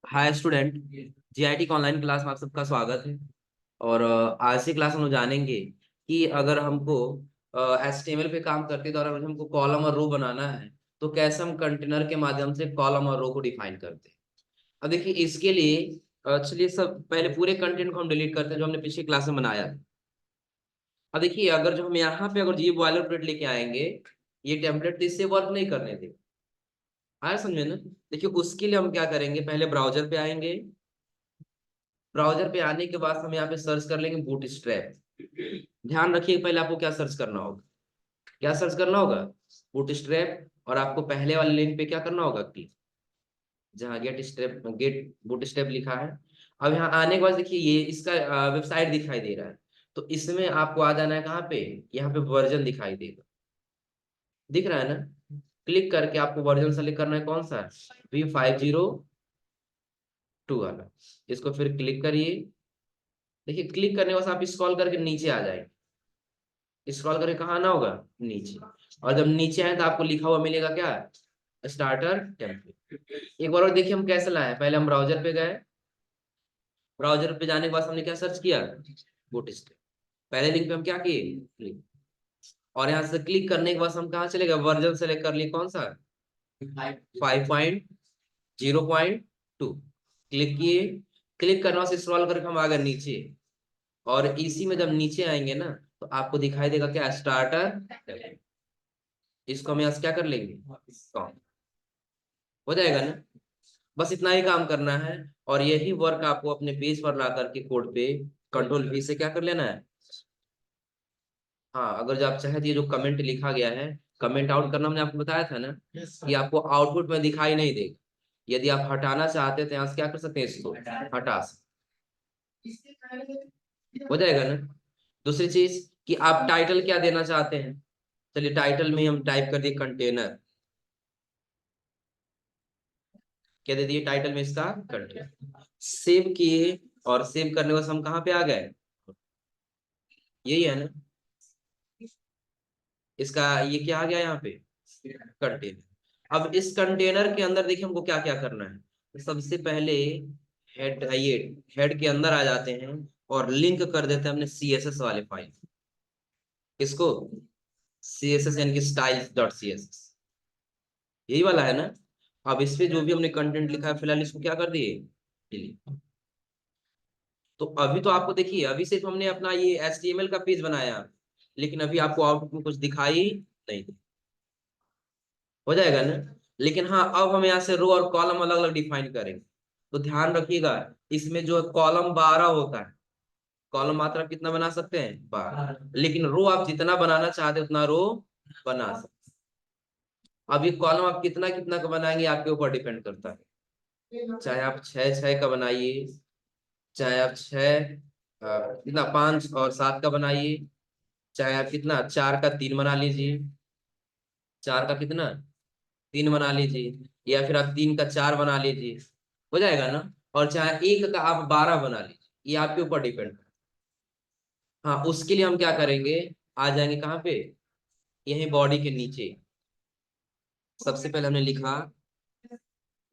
Hi student. GIT का online class में आप सबका स्वागत है। और आज की क्लास हम लोग जानेंगे कि अगर हमको एचटीएमएल पे काम करते दौरान हमको कॉलम और रो बनाना है तो कैसे हम कंटेनर के माध्यम से कॉलम और रो को डिफाइन करते हैं। अब देखिए इसके लिए चलिए सब पहले पूरे कंटेंट को हम डिलीट करते हैं जो हमने पिछली क्लास में बनाया था। अब देखिए अगर जो हम यहाँ पे अगर ये बॉयलर प्लेट लेके आएंगे, ये टेम्पलेट तो इससे वर्क नहीं करने देगा। आया समझे ना। देखिए उसके लिए हम क्या करेंगे, पहले ब्राउजर पे आएंगे। ब्राउजर पे आने के बाद हम यहाँ पे सर्च कर लेंगे बूट स्ट्रैप। ध्यान रखिए पहले आपको क्या सर्च करना होगा। क्या सर्च करना होगा? Boot strap. और आपको पहले वाले लिंक पे क्या करना होगा, क्लिक। जहाँ गेट बूट स्ट्रैप लिखा है। अब यहाँ आने के बाद देखिए ये इसका वेबसाइट दिखाई दे रहा है। तो इसमें आपको आ जाना है कहाँ पे, यहाँ पे वर्जन दिखाई देगा। दिख रहा है ना। क्लिक करके आपको वर्जन सेलेक्ट करना है, कौन सा V502 वाला। इसको फिर क्लिक करिए। देखिए क्लिक करने के बाद आप स्क्रॉल करके नीचे आ जाएंगे। स्क्रॉल करके कहाँ आना होगा, नीचे। और जब नीचे आए तो आपको लिखा हुआ मिलेगा क्या, स्टार्टर टेम्पलेट। एक बार और देखिए हम कैसे लाए। पहले हम ब्राउजर पे गए। ब्राउजर पे जाने के बाद हमने क्या सर्च किया, बूटस्ट्रैप। पहले लिंक पे हम क्या किए, क्लिक। और यहाँ से क्लिक करने के बाद हम कहाँ चले गए, वर्जन सेलेक्ट कर लिए, कौन सा 5.0.2। क्लिक किए। क्लिक करने से स्क्रॉल करके हम आ गए नीचे। और इसी में जब नीचे आएंगे ना तो आपको दिखाई देगा क्या, स्टार्टर। इसको हम यहाँ से क्या कर लेंगे, कॉम। हो जाएगा ना। बस इतना ही काम करना है। और यही वर्क आपको अपने पेज पर ला करके कोड पे कंट्रोल V से क्या कर लेना है। हाँ अगर जो आप चाहे तो ये जो कमेंट लिखा गया है, कमेंट आउट करना हमने आपको बताया था ना, कि आपको आउटपुट में दिखाई नहीं देगा। यदि आप हटाना चाहते हैं तो यहाँ से क्या कर सकते हैं, इसको हटा सकते। हो जाएगा ना। दूसरी चीज कि आप टाइटल क्या देना चाहते हैं। चलिए टाइटल में हम टाइप कर दिए कंटेनर। क्या दे दिए टाइटल में इसका, कंटेनर। सेव किए। और सेव करने के बाद हम कहाँ पे आ गए, यही है ना। इसका ये क्या आ गया यहाँ पे, कंटेनर। अब इस कंटेनर के अंदर देखिए हमको क्या क्या करना है। तो सबसे पहले ये हेड के अंदर आ जाते हैं और लिंक कर देते हैं अपने CSS वाले फाइल। किसको, CSS यानी कि styles.css। यही वाला है ना। अब इस पे जो भी हमने कंटेंट लिखा है फिलहाल इसको क्या कर दिए, डिलीट। तो अभी तो आपको देखिए अभी सिर्फ हमने अपना ये HTML का पेज बनाया, लेकिन अभी आपको आउटपुट में कुछ दिखाई नहीं दे। हो जाएगा ना। लेकिन हाँ अब हम यहाँ से रो और कॉलम अलग अलग डिफाइन करेंगे। तो ध्यान रखिएगा, इसमें जो कॉलम 12 होता है। कॉलम मात्रा कितना बना सकते हैं, 12। लेकिन रो आप जितना बनाना चाहते हैं उतना रो बना सकते हैं। अब ये कॉलम आप कितना कितना का बनाएंगे आपके ऊपर डिपेंड करता है। चाहे आप 6 6 का बनाइए, चाहे आप 6 कितना 5 और 7 का बनाइए, चाहे आप कितना 4 का 3 बना लीजिए, 4 का कितना 3 बना लीजिए, या फिर आप 3 का 4 बना लीजिए। हो जाएगा ना। और चाहे 1 का आप 12 बना लीजिए, ये आपके ऊपर डिपेंड। हाँ उसके लिए हम क्या करेंगे, आ जाएंगे कहाँ पे, यही बॉडी के नीचे। सबसे पहले हमने लिखा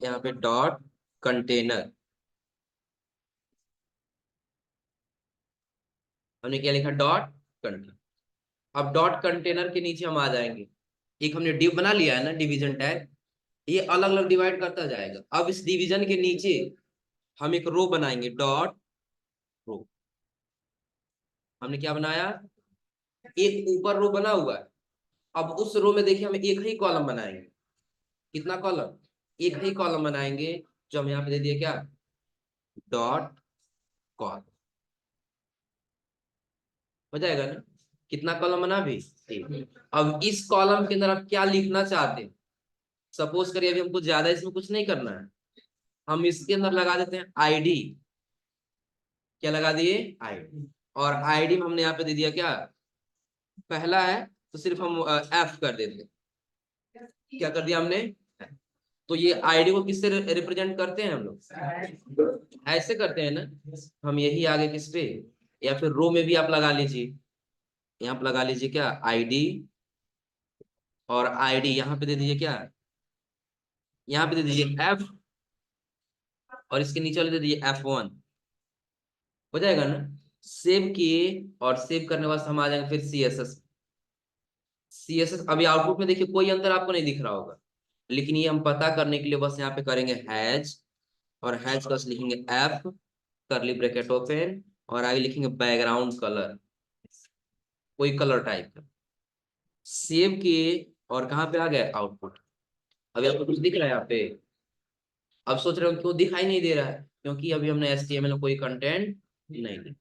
यहाँ पे डॉट कंटेनर। हमने क्या लिखा, डॉट कंटेनर। अब डॉट कंटेनर के नीचे हम आ जाएंगे। एक हमने डिव बना लिया है ना, डिवीजन टैग। ये अलग अलग डिवाइड करता जाएगा। अब इस डिवीजन के नीचे हम एक रो बनाएंगे, डॉट रो। हमने क्या बनाया, एक ऊपर रो बना हुआ है। अब उस रो में देखिए हम एक ही कॉलम बनाएंगे। कितना कॉलम, एक ही कॉलम बनाएंगे। जो हम यहाँ पे दे दिए क्या, डॉट कॉल। हो जाएगा ना। कितना कॉलम बना भी, एक। अब इस कॉलम के अंदर आप क्या लिखना चाहते हैं। सपोज करिए अभी हमको ज्यादा इसमें कुछ नहीं करना है। हम इसके अंदर लगा देते हैं ID। क्या लगा दिए, ID। और ID में हमने यहाँ पे दे दिया क्या, पहला है तो सिर्फ हम F कर देते हैं। क्या कर दिया हमने। तो ये ID को किससे रिप्रेजेंट करते हैं हम लोग, ऐसे करते हैं ना। हम यही आगे किस पे, या फिर रो में भी आप लगा लीजिए। यहाँ पे लगा लीजिए क्या, ID। और ID यहाँ पे दे दीजिए क्या, यहाँ पे दे दीजिए F। और इसके नीचे वाले दे दिए F1, हो जाएगा ना। सेव किए और सेव करने के बाद हम आ जाएंगे फिर CSS। CSS अभी आउटपुट में देखिए कोई अंतर आपको नहीं दिख रहा होगा, लेकिन ये हम पता करने के लिए बस यहाँ पे करेंगे हैज, और हैज का लिखेंगे F, करली ब्रैकेट ओपन, और आगे लिखेंगे बैकग्राउंड कलर, कोई कलर टाइप का। सेव किए और कहाँ पे आ गए आउटपुट। अभी आपको कुछ दिख रहा है यहाँ पे? अब सोच रहे हो क्यों दिखाई नहीं दे रहा है, क्योंकि अभी हमने HTML में कोई कंटेंट नहीं दिया।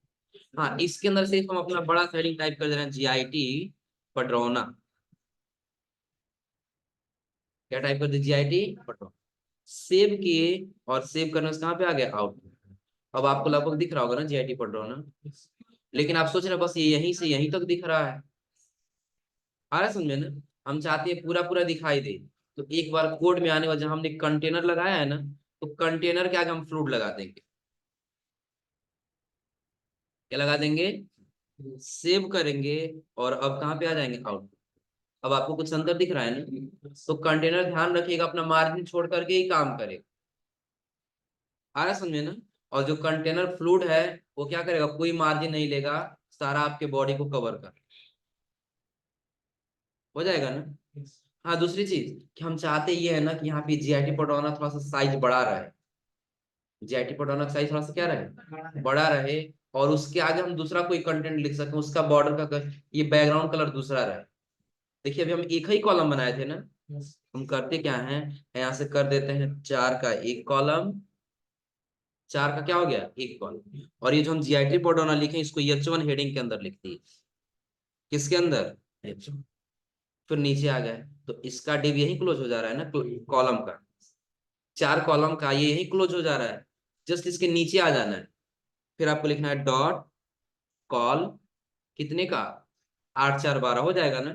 हाँ, इसके अंदर सिर्फ हम अपना बड़ा हेडिंग टाइप कर दे रहे हैं, GIT पडरौना। क्या टाइप कर दिया? GIT पडरौना। सेव किए और सेव करने से कहाँ पे आ गया आउटपुट। अब आपको लगभग दिख रहा होगा ना GIT पडरौना, लेकिन आप सोच रहे हैं बस ये यहीं से यहीं तक दिख रहा है। आ रहा है समझ में ना? हम चाहते हैं पूरा पूरा दिखाई दे, तो एक बार कोड में आने वाला जहां हमने कंटेनर लगाया है ना, तो कंटेनर के आगे हम फ्लूट लगा देंगे। क्या लगा देंगे? सेव करेंगे, और अब कहाँ पे आ जाएंगे आउटपुट। अब आपको कुछ अंतर दिख रहा है ना? तो कंटेनर ध्यान रखिएगा अपना मार्जिन छोड़ करके ही काम करेगा। आ रहा है समझ में ना? और जो कंटेनर फ्लूट है वो क्या करेगा, कोई मार्जिन नहीं लेगा, सारा आपके बॉडी को कवर कर, हो जाएगा ना। हाँ, दूसरी चीज कि हम चाहते ये है ना कि यहाँ पे GIT पडरौना थोड़ा सा साइज बढ़ा रहे। GIT पडरौना का साइज थोड़ा सा क्या रहे, बड़ा रहे, और उसके आगे हम दूसरा कोई कंटेंट लिख सकें, उसका बॉर्डर का ये बैकग्राउंड कलर दूसरा रहे। देखिए अभी हम एक ही कॉलम बनाए थे ना, हम करते क्या है, यहाँ से कर देते हैं 4 का एक कॉलम, 4 का क्या हो गया एक कॉलम, और ये जो हम GIT पडरौना लिखे इसको H1 हेडिंग के अंदर लिखती है। किसके अंदर? H1। फिर नीचे आ गए, तो इसका डिव यही क्लोज हो जा रहा है ना, कॉलम का, 4 कॉलम का ये यही क्लोज हो जा रहा है, जस्ट इसके नीचे आ जाना है। फिर आपको लिखना है डॉट कॉल, कितने का, 8 4 12, हो जाएगा ना।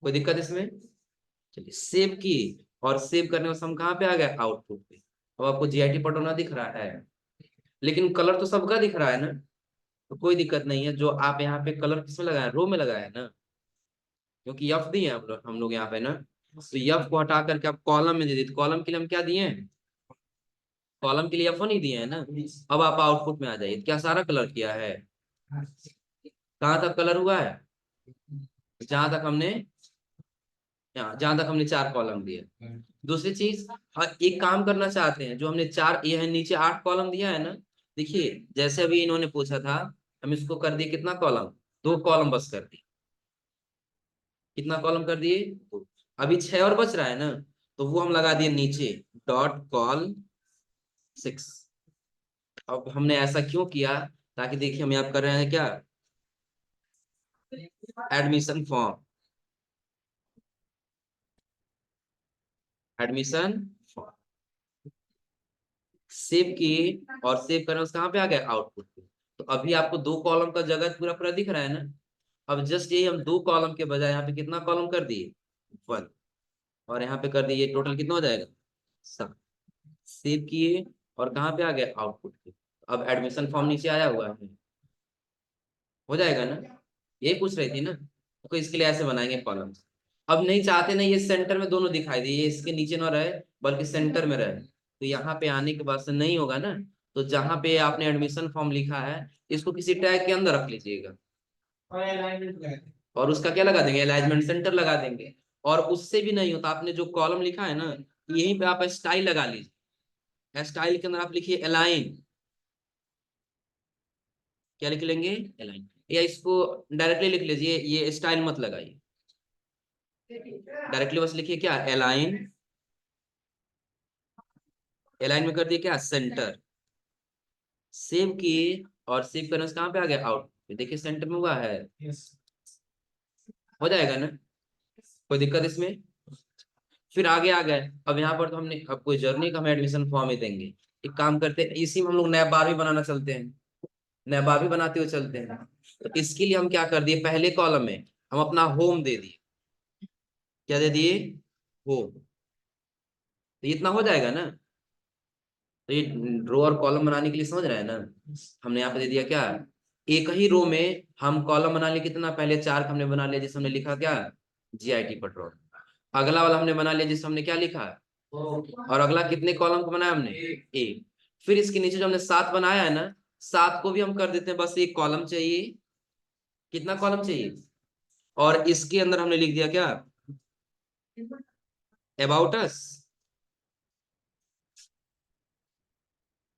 कोई दिक्कत इसमें? चलिए सेव की, और सेव करने का हम कहाँ पे आ गए आउटपुट पे। अब आपको GIT पडरौना दिख रहा है, लेकिन कलर तो सबका दिख रहा है ना, तो कोई दिक्कत नहीं है। जो आप यहाँ पे कलर किसमें लगाए, रो में लगाया है ना, क्योंकि यफ दिए हैं हम लोग यहाँ पे ना, तो यफ को हटा करके आप कॉलम में दे दिए, कॉलम के लिए हम क्या दिए हैं, कॉलम के लिए यफ नहीं दिए हैं ना। अब आप आउटपुट में आ जाइए, क्या सारा कलर किया है, कहाँ तक कलर हुआ है, जहां तक हमने, यहाँ जहां तक हमने 4 कॉलम दिए। दूसरी चीज, एक काम करना चाहते हैं, जो हमने 4 ये है नीचे 8 कॉलम दिया है ना, देखिए जैसे अभी इन्होंने पूछा था, हम इसको कर दिए कितना कॉलम, 2 कॉलम बस कर दिए। कितना कॉलम कर दिए? 2। अभी 6 और बच रहा है ना, तो वो हम लगा दिए नीचे, डॉट कॉल 6। अब हमने ऐसा क्यों किया, ताकि देखिए हम यहाँ कर रहे हैं क्या, admission form, admission form. Save किए और सेव करने से कहाँ पे आ गए आउटपुट पे। तो अभी आपको 2 कॉलम का जगह पूरा पूरा दिख रहा है ना। अब जस्ट यही हम 2 कॉलम के बजाय यहाँ पे कितना कॉलम कर दिए, 1, और यहाँ पे कर दिए, टोटल कितना हो जाएगा 7। सेव किए और कहाँ पे आ गए आउटपुट पे। अब एडमिशन फॉर्म नीचे आया हुआ है, हो जाएगा ना। ये पूछ रही थी ना, तो इसके लिए ऐसे बनाएंगे कॉलम। अब नहीं चाहते ना ये सेंटर में दोनों दिखाई दे, ये इसके नीचे ना रहे बल्कि सेंटर में रहे, तो यहाँ पे आने के बाद से नहीं होगा ना। तो जहाँ पे आपने एडमिशन फॉर्म लिखा है, इसको किसी टैग के अंदर रख लीजिएगा, और उसका क्या लगा देंगे, अलाइनमेंट सेंटर लगा देंगे। और उससे भी नहीं होता, आपने जो कॉलम लिखा है ना, यहीं पे आप स्टाइल लगा लीजिए, स्टाइल के अंदर आप लिखिए अलाइन। क्या लिख लेंगे, अलाइन, या इसको डायरेक्टली लिख लीजिए, ये स्टाइल मत लगाइए, डायरेक्टली बस लिखिए क्या, अलाइन। अलाइन में कर दिए क्या, सेंटर। सेव किए और सेव करने से कहाँ पे आ गया आउटपुट, देखिए सेंटर में हुआ है, हो जाएगा ना। कोई दिक्कत इसमें? फिर आगे आ गए, अब यहाँ पर तो हमने, अब कोई जर्नी का हम एडमिशन फॉर्म ही देंगे। एक काम करते हैं, इसी में हम लोग नया बार भी बनाना चलते हैं, नया बार भी बनाते हुए चलते हैं। तो इसके लिए हम क्या कर दिए, पहले कॉलम में हम अपना होम दे दिए, क्या दे दिए, होम। तो इतना हो जाएगा ना। तो ये रो और कॉलम बनाने के लिए समझ रहे हैं ना, हमने यहाँ पे दे दिया क्या, एक ही रो में हम कॉलम बना लिए कितना, पहले 4 हमने बना लिया जिस हमने लिखा क्या, GIT पेट्रोल। अगला वाला हमने बना लिया जिस हमने क्या लिखा, और अगला कितने कॉलम को बनाया हमने, एक। फिर इसके नीचे जो हमने 7 बनाया है ना, 7 को भी हम कर देते हैं, बस एक कॉलम चाहिए। कितना कॉलम चाहिए, और इसके अंदर हमने लिख दिया क्या, अबाउट अस,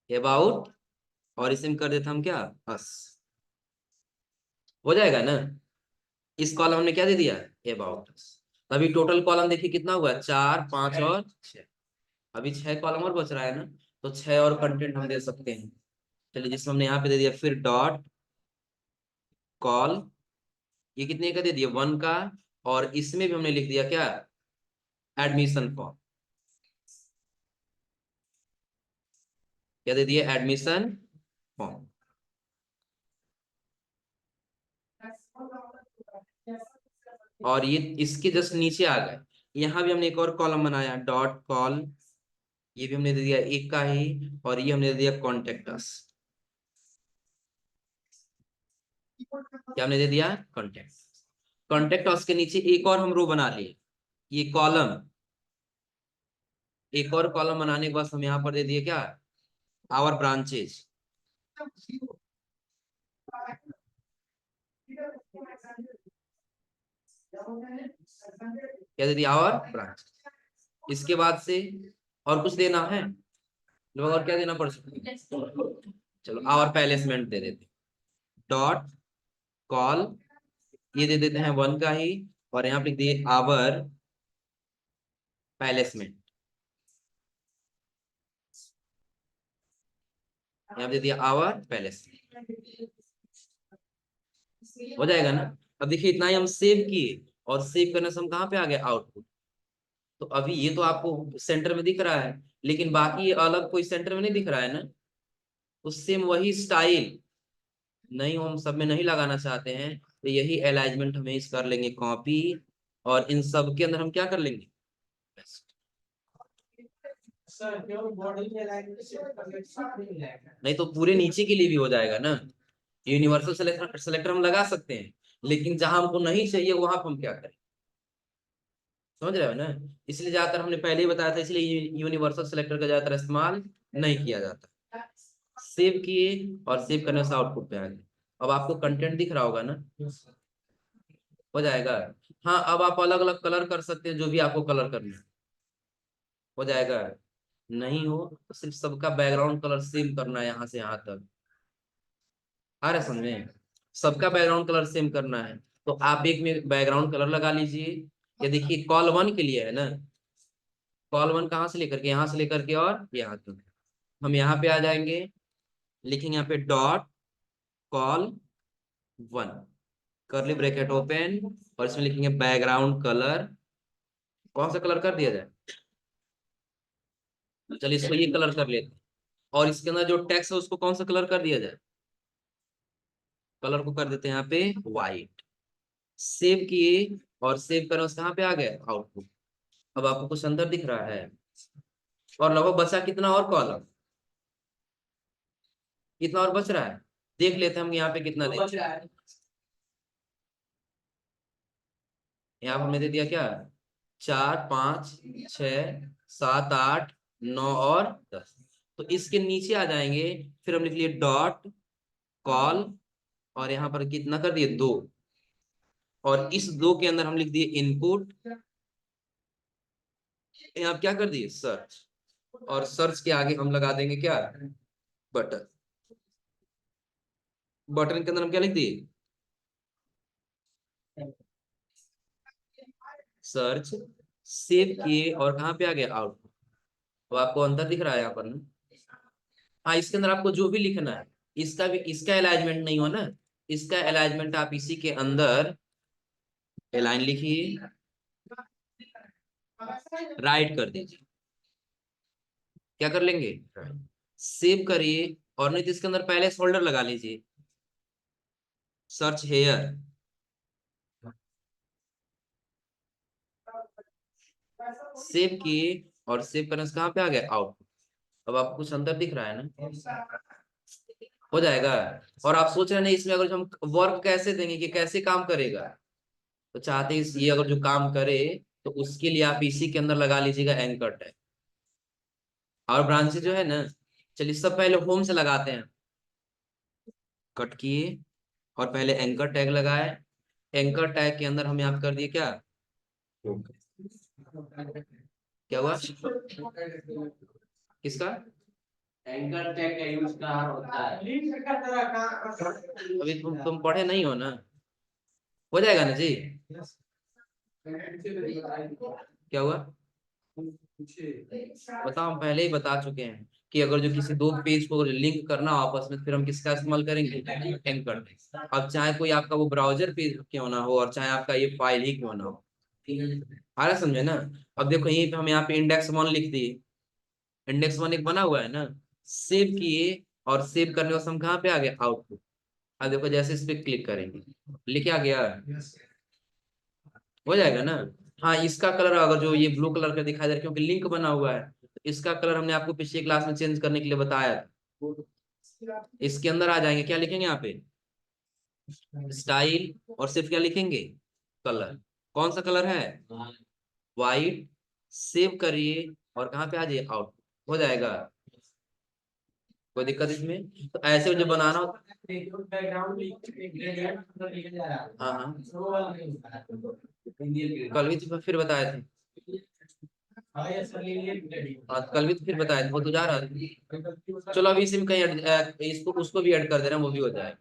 अबाउट, और इसे हम कर देते हम क्या, अस। हो जाएगा ना। इस कॉलम हमने क्या दे दिया, अबाउट अस। अभी टोटल कॉलम देखिए कितना हुआ, 4, 5 और 6। अभी 6 कॉलम और बच रहा है ना, तो 6 और कंटेंट हम दे सकते हैं। चलिए, जिसमें हमने यहाँ पे दे दिया, फिर डॉट कॉल, ये कितने का दे दिया, 1 का। और इसमें भी हमने लिख दिया क्या, एडमिशन फॉर्म। क्या दे दिया, एडमिशन फॉर्म। और ये इसके जस्ट नीचे आ गए। यहाँ भी हमने एक और कॉलम बनाया, डॉट कॉल, ये भी हमने दे दिया 1 का ही। और ये हमने दे दिया कॉन्टेक्ट अस। क्या हमने दे दिया, कॉन्टेक्ट। कॉन्टेक्ट अस के नीचे एक और हम रो बना लिए, ये कॉलम। एक और कॉलम बनाने के बाद हम यहाँ पर दे दिए क्या, आवर ब्रांचेज। क्या दे दिया, आवर ब्रांच। इसके बाद से और कुछ देना है लोग, और क्या देना पड़ सकता है, चलो आवर पैलेसमेंट दे देते, डॉट कॉल, ये दे देते हैं 1 का ही। और यहाँ पे लिख दिए आवर पैलेसमेंट, यहाँ पे दे दिया आवर पैलेसमेंट। हो जाएगा ना। अब देखिए, इतना ही हम सेव किए, और सेव करने से हम कहाँ पे आ गए, आउटपुट। तो अभी ये तो आपको सेंटर में दिख रहा है, लेकिन बाकी ये अलग कोई सेंटर में नहीं दिख रहा है ना। तो सेम वही स्टाइल नहीं, हम सब में नहीं लगाना चाहते हैं, तो यही अलाइनमेंट हमें इस कर लेंगे कॉपी। और इन सब के अंदर हम क्या कर लेंगे, नहीं तो पूरे नीचे के लिए भी हो जाएगा ना। यूनिवर्सल सेलेक्टर सेलेक्टर हम लगा सकते हैं, लेकिन जहां हमको नहीं चाहिए वहां पर हम क्या करें, समझ रहे हो ना। इसलिए ज्यादातर हमने पहले ही बताया था, इसलिए यूनिवर्सल सेलेक्टर का ज्यादातर इस्तेमाल नहीं किया जाता। सेव किए, और सेव करने से आउटपुट पे आ गए। अब आपको कंटेंट दिख रहा होगा ना, हो जाएगा। हाँ, अब आप अलग अलग कलर कर सकते हैं, जो भी आपको कलर करना है, हो जाएगा। नहीं हो तो सिर्फ सबका बैकग्राउंड कलर सेम करना है, यहाँ से यहाँ तक। आ रहा है समझ में, सबका बैकग्राउंड कलर सेम करना है। तो आप एक में बैकग्राउंड कलर लगा लीजिए। ये देखिए, कॉल 1 के लिए है ना, कॉल 1 कहाँ से लेकर के, यहाँ से लेकर के और यहाँ तक। हम यहाँ पे आ जाएंगे, लिखेंगे यहाँ पे डॉट कॉल 1, करली ब्रैकेट ओपन, और इसमें लिखेंगे बैकग्राउंड कलर। कौन सा कलर कर दिया जाए, चलिए इसको ये कलर कर लेते हैं। और इसके अंदर जो टेक्स्ट है उसको कौन सा कलर कर दिया जाए, कलर को कर देते हैं यहाँ पे व्हाइट। सेव किए, और सेव करने से कहाँ पे आ गए, आउटपुट। अब आपको कुछ अंदर दिख रहा है। और लगभग बचा कितना, और कॉलम कितना और बच रहा है, देख लेते हैं हम यहाँ पे कितना दे रहा है। यहाँ पर हमने दे दिया क्या, 4, 5, 6, 7, 8, 9 और 10। तो इसके नीचे आ जाएंगे, फिर हम लिख लिए डॉट कॉल, और यहाँ पर कितना कर दिए, 2। और इस 2 के अंदर हम लिख दिए इनपुट, यहाँ क्या कर दिए, सर्च। और सर्च के आगे हम लगा देंगे क्या, बटन। बटन के अंदर हम क्या लिख दिए, सर्च। सेव किए, और कहाँ पे आ गया, आउटपुट। तो आपको अंतर दिख रहा है यहाँ पर ना। हाँ, इसके अंदर आपको जो भी लिखना है, इसका भी, इसका अलाइनमेंट नहीं हो ना, इसका अलाइनमेंट आप इसी के अंदर अलाइन लिखिए, राइट कर दीजिए। क्या कर लेंगे, सेव करिए। और नहीं तो इसके अंदर पहले फोल्डर लगा लीजिए, सर्च हेयर। सेव किए, और सेव करने से कहाँ पे आ गया, आउटपुट। अब आपको कुछ अंदर दिख रहा है ना, हो जाएगा। और आप सोच रहे नहीं, इसमें अगर हम वर्क कैसे देंगे, कि कैसे काम करेगा, तो चाहते हैं ये अगर जो काम करे, तो उसके लिए आप इसी के अंदर लगा लीजिएगा एंकर टैग। और ब्रांचेस जो है ना, चलिए सब पहले होम से लगाते हैं। कट किए और पहले एंकर टैग लगाए। एंकर टैग के अंदर हम यहाँ कर दिए क्या, क्या हुआ, किसका, एंकर टैग का यूज कहाँ होता है? अभी तुम पढ़े नहीं हो ना, हो जाएगा ना जी। क्या हुआ, बताओ, हम पहले ही बता चुके हैं कि अगर जो किसी दो पेज को लिंक करना हो आपस में, फिर हम किसका इस्तेमाल करेंगे, एंकर। अब चाहे कोई आपका वो ब्राउजर पेज क्यों ना हो और चाहे आपका ये फाइल ही क्यों ना हो, आ रहा समझे ना। अब देखो यहीं पे हम यहाँ पे इंडेक्स 1 लिख दिए, इंडेक्स 1 एक बना हुआ है ना, सेव किए और सेव करने का हम कहाँ पे आ गए, आउटपुट। अब देखो जैसे इस पे क्लिक करेंगे, लिखे आ गया, हो जाएगा ना। हाँ इसका कलर अगर जो ये ब्लू कलर का दिखाई दे रहा है क्योंकि लिंक बना हुआ है, तो इसका कलर हमने आपको पिछले क्लास में चेंज करने के लिए बताया था। इसके अंदर आ जाएंगे, क्या लिखेंगे यहाँ पे, स्टाइल, और सिर्फ क्या लिखेंगे, कलर। कौन सा कलर है, वाइट। सेव करिए और कहाँ पे आ जाइए, आउट, हो जाएगा। कोई दिक्कत इसमें, तो ऐसे जो बनाना हो, हाँ हाँ कल भी तो फिर बताए थे, हाँ कल भी तो फिर बताए थे, वो तो जा रहा था। चलो अभी इसी में कहीं इसको उसको भी ऐड कर दे रहे हैं, वो भी हो जाएगा,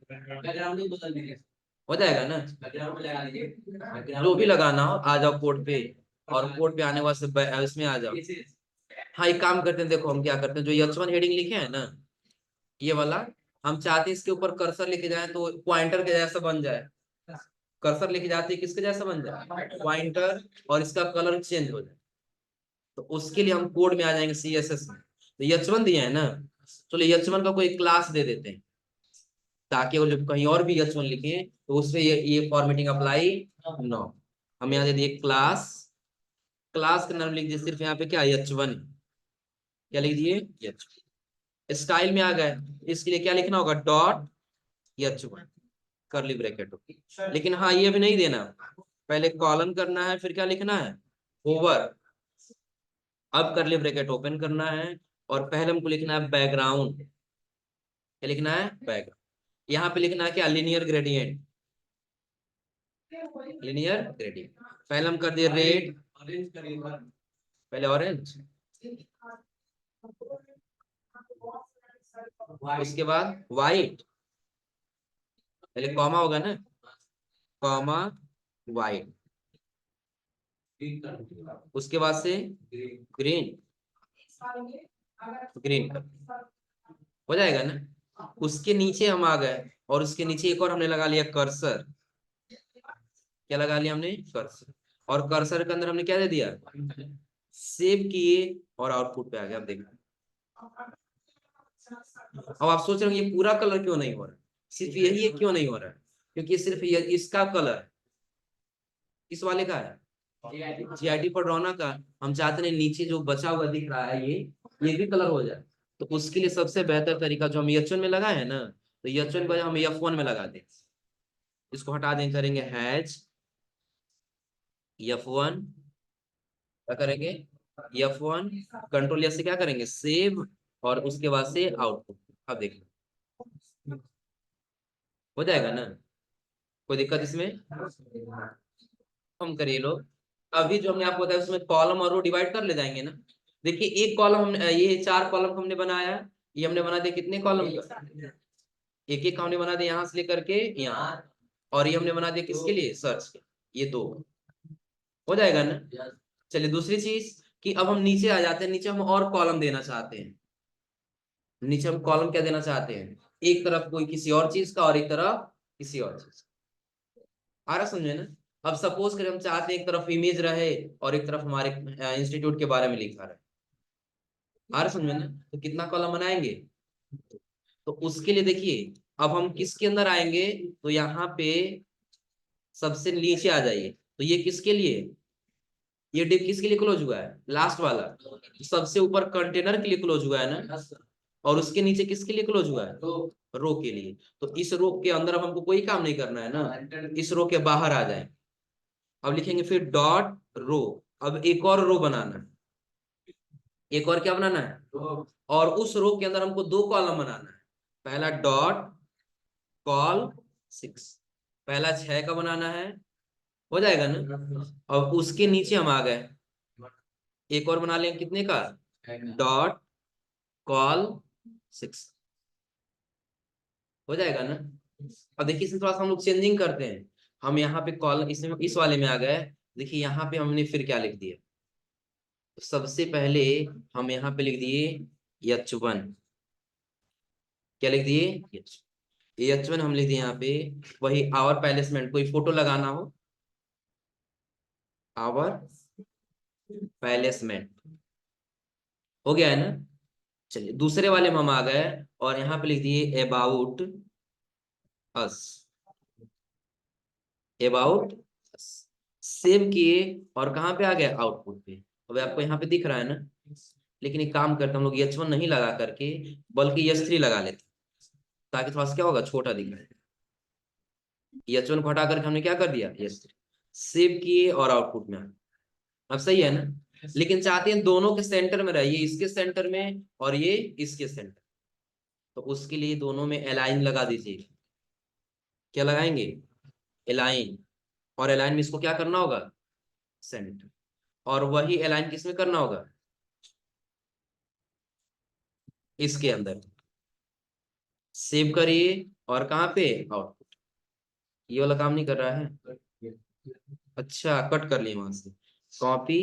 हो जाएगा ना। जो भी लगाना हो आ जाओ कोड पे, और कोड पे आने वाले इसमें आ जाओ। हाँ एक काम करते हैं, देखो हम क्या करते हैं, जो H1 हेडिंग लिखे हैं ना, ये वाला, हम चाहते हैं इसके ऊपर कर्सर लेके जाए तो पॉइंटर के जैसा बन जाए। कर्सर लेके जाते हैं किसके जैसा बन जाए, पॉइंटर, और इसका कलर चेंज हो जाए। तो उसके लिए हम कोड में आ जाएंगे CSS में। तो H1 दिया है ना, चलो H1 का कोई क्लास दे देते हैं, ताकि वो जब कहीं और भी H1 लिखे तो उसमें ये फॉर्मेटिंग अप्लाई नो। हम यहाँ दे दिए क्लास, क्लास का नाम लिख दिए सिर्फ यहाँ पे क्या, H1, क्या लिख दिए, स्टाइल में आ गए। इसके लिए क्या लिखना होगा, डॉट H1 करली ब्रैकेट हो। लेकिन हाँ ये भी नहीं देना, पहले कॉलन करना है, फिर क्या लिखना है, ओवर, अब करली ब्रैकेट ओपन करना है, और पहले हमको लिखना है बैकग्राउंड। क्या लिखना है, बैकग्राउंड। यहाँ पे लिखना है क्या, लीनियर ग्रेडियंट, लीनियर ग्रेडियंट। पहले हम कर दिए रेड, पहले ऑरेंज, उसके बाद व्हाइट, पहले कॉमा होगा ना, कॉमा व्हाइट, उसके बाद से ग्रीन, ग्रीन हो जाएगा ना। उसके नीचे हम आ गए, और उसके नीचे एक और हमने लगा लिया कर्सर। क्या लगा लिया हमने, कर्सर। और कर्सर के अंदर हमने क्या दे दिया, सेव किए, और आउटपुट पे आ गया। अब देखो, अब आप सोच रहे हो ये पूरा कलर क्यों नहीं हो रहा, सिर्फ यही है क्यों नहीं हो रहा है, क्योंकि सिर्फ ये इसका कलर है, इस वाले का है, GIT पडरौना का। हम चाहते हैं नीचे जो बचा हुआ दिख रहा है ये भी कलर हो जाए। तो उसके लिए सबसे बेहतर तरीका जो हम H1 में लगाए है ना, तो H1 को हम F1 में लगा दें, इसको हटा दें, करेंगे हैच F1, क्या करेंगे, F1, कंट्रोल से क्या करेंगे, सेव, और उसके बाद से आउटपुट। अब देखो हो जाएगा ना, कोई दिक्कत इसमें, हम करिए लोग। अभी जो हमने आपको बताया उसमें कॉलम और रो डिवाइड कर ले जाएंगे ना। देखिए एक कॉलम हमने, ये 4 कॉलम हमने बनाया, ये हमने बना दिया कितने कॉलम का, एक एक हमने बना दिया यहाँ से लेकर के यहाँ, और ये हमने बना दिया किसके लिए, सर्च के, ये 2 हो जाएगा ना। चलिए दूसरी चीज कि अब हम नीचे आ जाते हैं, नीचे हम और कॉलम देना चाहते हैं। नीचे हम कॉलम क्या देना चाहते हैं, एक तरफ कोई किसी और चीज का और एक तरफ किसी और चीज का। आ रहा समझे ना। अब सपोज करें हम चाहते हैं एक तरफ इमेज रहे और एक तरफ हमारे इंस्टीट्यूट के बारे में लिखा रहे, आ रहा समझे ना, तो कितना कॉलम बनाएंगे। तो उसके लिए देखिए, अब हम किसके अंदर आएंगे, तो यहाँ पे सबसे नीचे आ जाइए। तो ये किसके लिए, ये डिव किसके लिए क्लोज हुआ है, लास्ट वाला। तो सबसे ऊपर कंटेनर के लिए क्लोज हुआ है ना, और उसके नीचे किसके लिए क्लोज हुआ है, रो के लिए। तो इस रो के अंदर अब हमको कोई काम नहीं करना है ना, इस रो के बाहर आ जाए। अब लिखेंगे फिर डॉट रो, अब एक और रो बनाना है, एक और क्या बनाना है, और उस रो के अंदर हमको 2 कॉलम बनाना है। पहला डॉट कॉल 6, पहला 6 का बनाना है, हो जाएगा ना। और उसके नीचे हम आ गए, एक और बना लेंगे कितने का, डॉट कॉल 6, हो जाएगा ना। अब देखिए इसमें थोड़ा सा हम लोग चेंजिंग करते हैं। हम यहाँ पे कॉल इसमें इस वाले में आ गए। देखिए यहाँ पे हमने फिर क्या लिख दिया, तो सबसे पहले हम यहाँ पे लिख दिए H1। क्या लिख दिए, H1 हम लिख दिए यहाँ पे। वही आवर पैलेसमेंट, कोई फोटो लगाना हो, आवर पैलेसमेंट, हो गया है ना। चलिए दूसरे वाले में हम आ गए और यहाँ पे लिख दिए अबाउट अस, अबाउट सेव किए और कहाँ पे आ गए, आउटपुट पे। अब आपको यहाँ पे दिख रहा है ना। लेकिन एक काम करते हम लोग H1 नहीं लगा करके बल्कि H3 लगा लेते, ताकि थोड़ा सा क्या होगा, छोटा दिख रहा है। H1 को हटा करके हमने क्या कर दिया, H3 सेव किए और आउटपुट में आ गए। अब सही है ना। लेकिन चाहते हैं दोनों के सेंटर में रहिए, इसके सेंटर में और ये इसके सेंटर, तो उसके लिए दोनों में अलाइन लगा दीजिए। क्या लगाएंगे, अलाइन। और अलाइन में इसको क्या करना होगा, सेंटर। और वही अलाइन किसमें करना होगा, इसके अंदर। सेव करिए और कहाँ पे, आउटपुट। ये वाला काम नहीं कर रहा है। अच्छा कट कर लिए वहां से, कॉपी,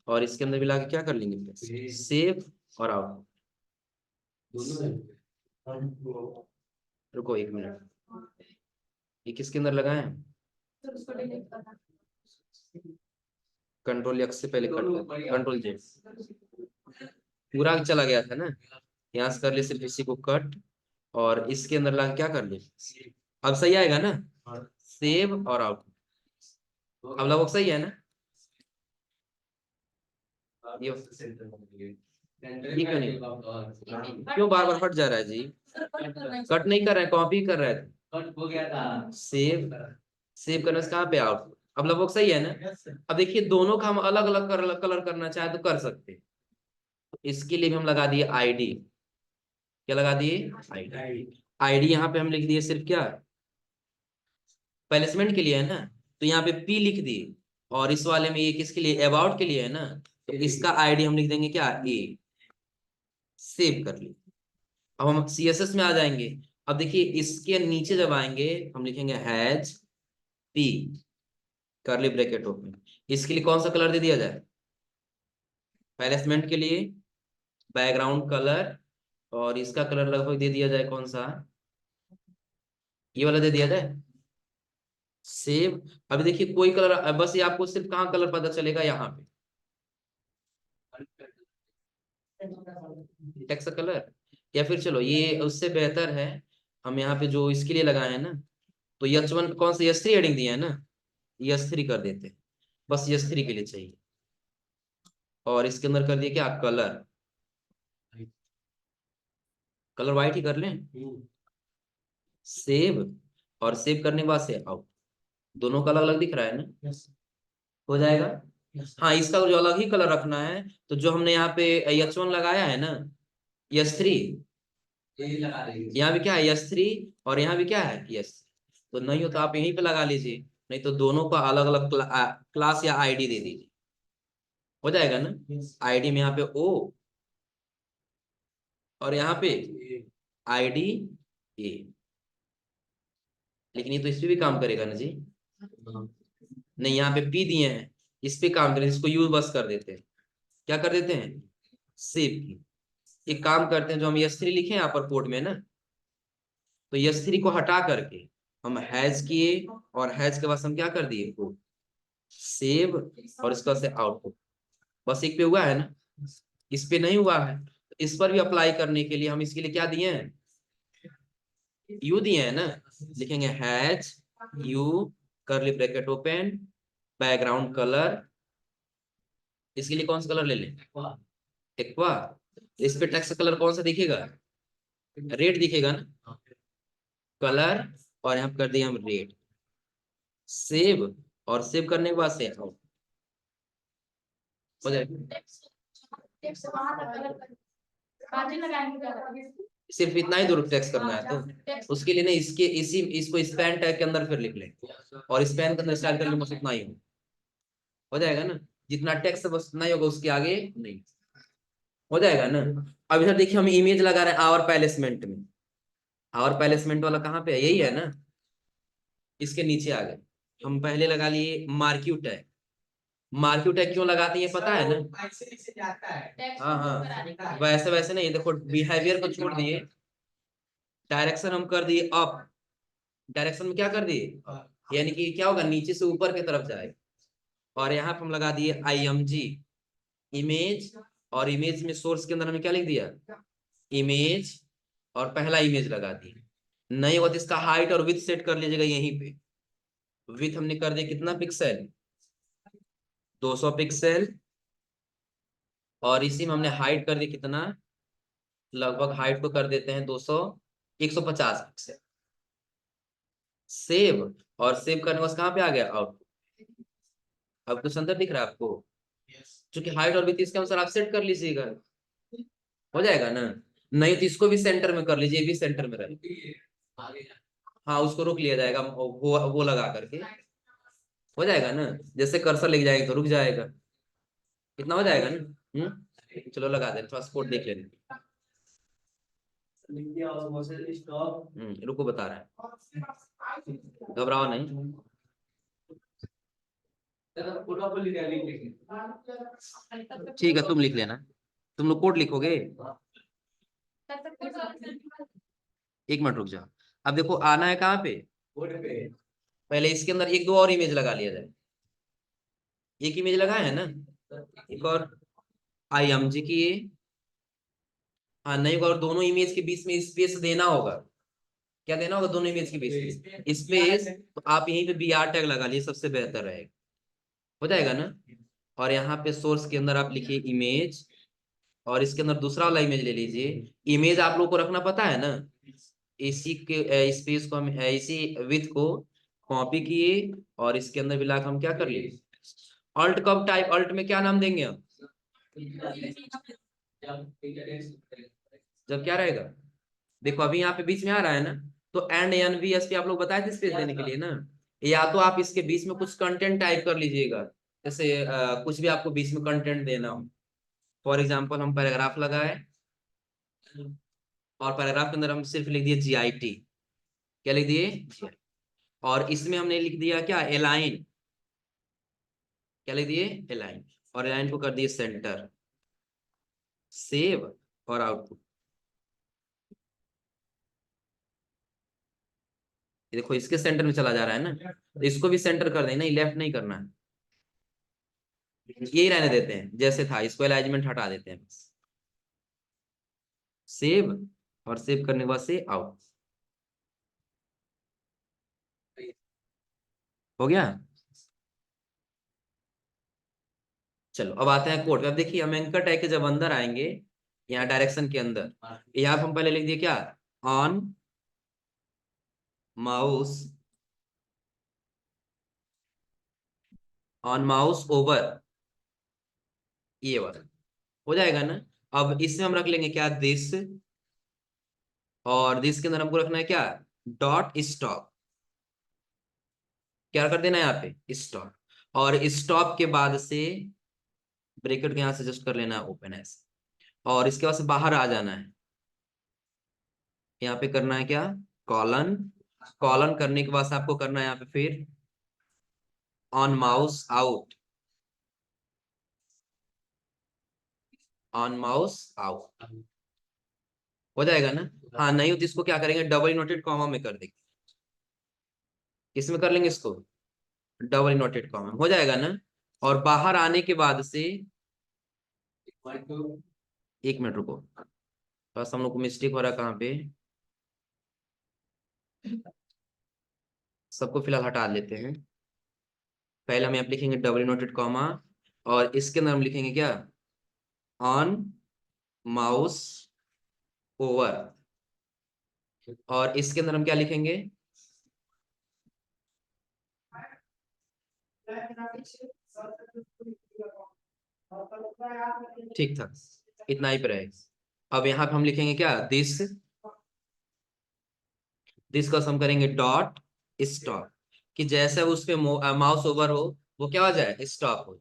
और इसके अंदर मिला के क्या कर लेंगे, सेव और आउटपुट। रुको 1 मिनट, ये किसके अंदर लगाए, कंट्रोल एक्स से पहले कट, कंट्रोल जेड, पूरा चला गया था ना। यहाँ से कर ले सिर्फ इसी को कट, और इसके अंदर ला के क्या कर ले, अब सही आएगा ना, सेव और आउटपुट। अब लगभग सही है ना। ये क्यों नहीं, क्यों बार बार हट जा रहा है जी, कट नहीं कर रहा है, कॉपी कर रहा है। कट हो गया था। सेव, सेव करने से कहाँ पे, आउटपुट। अब लगभग सही है ना। अब देखिए दोनों का हम अलग अलग कलर करना चाहे तो कर सकते हैं। इसके लिए भी हम लगा दिए आईडी। क्या लगा दिए, आईडी। आईडी यहाँ पे हम लिख दिए सिर्फ क्या, प्लेसमेंट के लिए है ना, तो यहाँ पे पी लिख दिए। और इस वाले में ये किसके लिए, अबाउट के लिए है ना, तो इसका आईडी हम लिख देंगे क्या, ए। सेव कर ली। अब हम CSS में आ जाएंगे। अब देखिए इसके नीचे जब आएंगे हम लिखेंगे हैज पी, करली ब्रैकेट ओपन। इसके लिए कौन सा कलर दे दिया जाए, पैलेसमेंट के लिए बैकग्राउंड कलर, और इसका कलर लगभग दे दिया जाए कौन सा, ये वाला दे दिया जाए, सेव। अभी देखिए कोई कलर, बस ये आपको सिर्फ कहाँ कलर पता चलेगा, यहाँ पे टेक्स्ट कलर। या फिर चलो ये उससे बेहतर है, हम यहाँ पे जो इसके लिए लगाए हैं ना, तो H1 कौन सा, H3 हेडिंग दिया है ना, H3 कर देते हैं, बस H3 के लिए चाहिए। और इसके अंदर कर दिया क्या, कलर, कलर वाइट ही कर लें, सेव। और सेव करने के बाद से आउट, दोनों का अलग अलग दिख रहा है ना, हो जाएगा। हाँ इसका जो अलग ही कलर रखना है, तो जो हमने यहाँ पे H1 लगाया है ना, H3, यहाँ भी क्या है H3, और यहाँ भी क्या है H3। तो नहीं हो तो आप यहीं पे लगा लीजिए, नहीं तो दोनों का अलग अलग क्लास या आईडी दे दीजिए, हो जाएगा ना। आईडी में यहाँ पे ओ, और यहाँ पे आईडी ए। लेकिन ये तो इस पे भी काम करेगा ना जी, नहीं यहाँ पे पी दिए हैं, इस पे काम करें, इसको यूज बस कर देते हैं, क्या कर देते हैं, सेव की। एक काम करते हैं, जो हम S3 लिखे हैं यहाँ पर पोर्ट में ना, तो S3 को हटा करके हम हैज किए, और हैज के बाद हम क्या कर दिए, वो सेव, और इसका से आउटपुट। बस एक पे हुआ है ना, इस पे नहीं हुआ है, तो इस पर भी अप्लाई करने के लिए हम इसके लिए क्या दिए हैं, यू दिए हैं ना। लिखेंगे हैज यू, करली ब्रैकेट ओपन, बैकग्राउंड कलर। इसके लिए कौन सा कलर ले लें, एक्वा। इस पे टेक्स्ट कलर कौन सा दिखेगा, रेड दिखेगा ना, कलर, और यहाँ पे कर दिए हम रेड, सेव। और सेव करने के बाद से आउट, हो जाएगा। सिर्फ इतना ही दूर टेक्स्ट करना है, तो उसके लिए नहीं, इसके इसी इसको स्पैन टैग के अंदर फिर लिख लेंगे, और स्पैन के अंदर स्टाइल कर लेंगे, बस उतना ही हो जाएगा ना। जितना टेक्स्ट बस उतना ही होगा, उसके आगे नहीं। हो जाएगा ना। अब इधर देखिए हम इमेज लगा रहे हैं आवर पैलेसमेंट में। आवर पैलेसमेंट वाला कहाँ पे है, यही है ना। इसके नीचे आ गए, हम पहले लगा लिए मार्क्यू टैग। मार्क्यू टैग क्यों लगाते हैं पता है ना। हाँ हाँ, वैसे वैसे नहीं, देखो बिहेवियर को छोड़ दिए, डायरेक्शन हम कर दिए अप। डायरेक्शन में क्या कर दिए, यानी कि क्या होगा, नीचे से ऊपर की तरफ जाएगा। और यहाँ पे हम लगा दिए IMG इमेज, और इमेज में सोर्स के अंदर हमने क्या लिख दिया, इमेज, और पहला इमेज लगा दिया। नहीं होता इसका हाइट और विड्थ सेट कर लीजिएगा यहीं पे। विड्थ हमने कर दिया कितना पिक्सल, 200 पिक्सल, और इसी में हमने हाइट कर दिया कितना, लगभग हाइट को कर देते हैं 200, 150 पिक्सल। सेव, और सेव करने के बाद कहाँ पे आ गया, आउटपुट। अब कुछ अंदर दिख रहा है आपको, क्योंकि हाइट और विड्थ इसके अनुसार आप सेट कर लीजिएगा, हो जाएगा ना। नहीं तो इसको भी सेंटर में कर लीजिए, भी सेंटर में रहे। हाँ, उसको रोक लिया जाएगा, वो लगा करके हो जाएगा ना। जैसे कर्सर लेके जाएगा तो रुक जाएगा, इतना हो जाएगा ना। चलो लगा दे, थोड़ा स्पोर्ट देख लेने। रुको बता रहा है, घबराओ नहीं। ठीक है, तुम लिख लेना, तुम लोग कोड लिखोगे। 1 मिनट रुक जाओ। अब देखो आना है कहाँ पे, पहले इसके अंदर एक दो और इमेज लगा लिया जाए। एक इमेज लगाए है ना, एक और IMG की ये। हाँ नहीं, और दोनों इमेज के बीच में स्पेस देना होगा। क्या देना होगा दोनों इमेज के बीच में स्पेस, तो आप यहीं पे BR टैग लगा लिए, सबसे बेहतर रहेगा, हो जाएगा ना। और यहाँ पे सोर्स के अंदर आप लिखिए इमेज, और इसके अंदर दूसरा वाला इमेज ले लीजिए। इमेज आप लोग को रखना पता है ना, इसी के स्पेस को हम इसी विथ को कॉपी किए, और इसके अंदर मिला हम क्या कर लिए, अल्ट कब टाइप, अल्ट में क्या नाम देंगे हम, जब क्या रहेगा। देखो अभी यहाँ पे बीच में आ रहा है ना, तो एंड NVSP आप लोग बताए थे स्पेस देने के लिए ना। या तो आप इसके बीच में कुछ कंटेंट टाइप कर लीजिएगा, जैसे कुछ भी आपको बीच में कंटेंट देना हो। फॉर एग्जाम्पल हम पैराग्राफ लगाए, और पैराग्राफ के अंदर हम सिर्फ लिख दिए GIT। क्या लिख दिए GIT। और इसमें हमने लिख दिया क्या, एलाइन। क्या लिख दिए, एलाइन। और एलाइन को कर दिए सेंटर। सेव, और आउटपुट। देखो इसके सेंटर में चला जा रहा है ना, तो इसको भी सेंटर कर दें, नहीं लेफ्ट नहीं करना है, यही रहने देते हैं जैसे था, इसको अलाइनमेंट हटा देते हैं बस। सेव, और सेव करने के बाद से आउट, हो गया। चलो अब आते हैं कोड। अब देखिए हम एंकर टैग के जब अंदर आएंगे, यहाँ डायरेक्शन के अंदर, यहाँ पे हम पहले लिख दिए क्या, on mouse, on mouse over, ये वाला हो जाएगा ना। अब इसमें हम रख लेंगे क्या, दिस, और दिस के अंदर हमको रखना है क्या, डॉट स्टॉप। क्या कर देना है यहाँ पे, स्टॉप। और स्टॉप के बाद से ब्रैकेट के यहाँ से जस्ट कर लेना है ओपन ऐसे, और इसके बाद से बाहर आ जाना है। यहाँ पे करना है क्या, कॉलन। कॉलन करने के बाद से आपको करना है यहाँ पे फिर on mouse out, on mouse out, हो जाएगा ना। हाँ नहीं हो तो इसको क्या करेंगे, डबल इनवर्टेड कॉमा में कर देंगे। किसमें कर लेंगे इसको, डबल इनवर्टेड कॉमा, हो जाएगा ना। और बाहर आने के बाद से 1 मिनट रुको, बस हम लोग को मिस्टेक हो रहा है कहाँ पे, सबको फिलहाल हटा लेते हैं। पहले हम यहाँ पे लिखेंगे डबल इनवर्टेड कॉमा, और इसके अंदर हम लिखेंगे क्या, ऑन माउस ओवर, और इसके अंदर हम क्या लिखेंगे, ठीक था, इतना ही पे रहेगा। अब यहाँ पे हम लिखेंगे क्या, दिस का सम करेंगे डॉट स्टॉप, कि जैसे उस पे माउस ओवर हो वो क्या हो जाए, स्टॉप हो।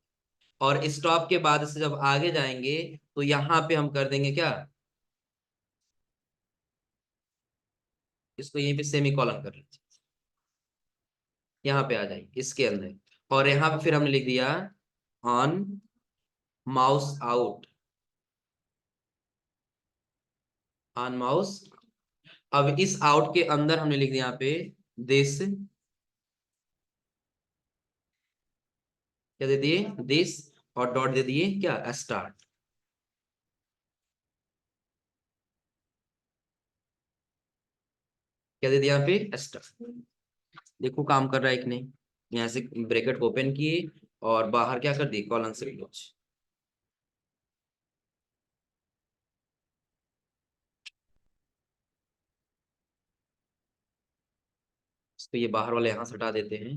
और स्टॉप के बाद से जब आगे जाएंगे तो यहाँ पे हम कर देंगे क्या, इसको यहीं पे सेमी कॉलन कर लीजिए, यहाँ पे आ जाएंगे इसके अंदर। और यहाँ पे फिर हमने लिख दिया on mouse out, on mouse. अब इस आउट के अंदर हमने लिख दिया यहाँ पे दिस, क्या दे दिए, दिस, और डॉट दे दिए क्या, स्टार्ट। क्या दे दिया यहाँ पे, स्टार्ट। देखो काम कर रहा है कि नहीं। यहाँ से ब्रैकेट ओपन किए और बाहर क्या कर दी, कॉलन से क्लोज। तो ये बाहर वाले यहाँ से हटा देते हैं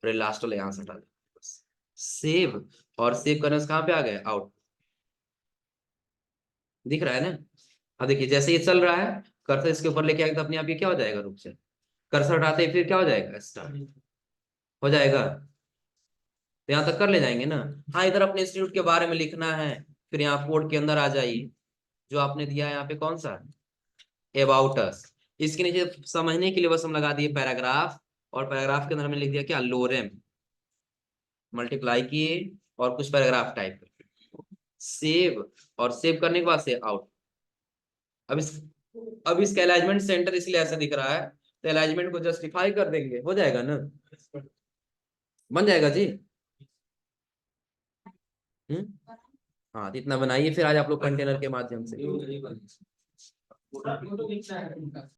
और ये लास्ट वाले यहाँ से हटा देते हैं, बस सेव। और सेव करने से कहाँ पे आ गए, आउट, दिख रहा है ना। अब देखिए जैसे ये चल रहा है, कर्सर इसके ऊपर लेके आएगा तो अपने आप ये क्या हो जाएगा, रुक से कर्सर हटाते ही फिर क्या हो जाएगा, स्टार्ट हो जाएगा। तो यहाँ तक कर ले जाएंगे ना। हाँ, इधर अपने इंस्टीट्यूट के बारे में लिखना है, फिर यहाँ कोड के अंदर आ जाइए, जो आपने दिया है यहाँ पे कौन सा, अबाउट अस। इसके नीचे समझने के लिए बस हम लगा दिए पैराग्राफ, और पैराग्राफ के अंदर हमने लिख दिया क्या, लोरेम, मल्टीप्लाई किए और कुछ पैराग्राफ टाइप कर सेव। और सेव करने के बाद से आउट। अब इस अब इसका अलाइनमेंट सेंटर इसलिए ऐसा दिख रहा है, तो अलाइनमेंट को जस्टिफाई कर देंगे, हो जाएगा ना, बन जाएगा जी। हम्म। हाँ, तो इतना बनाइए, फिर आज आप लोग कंटेनर के माध्यम से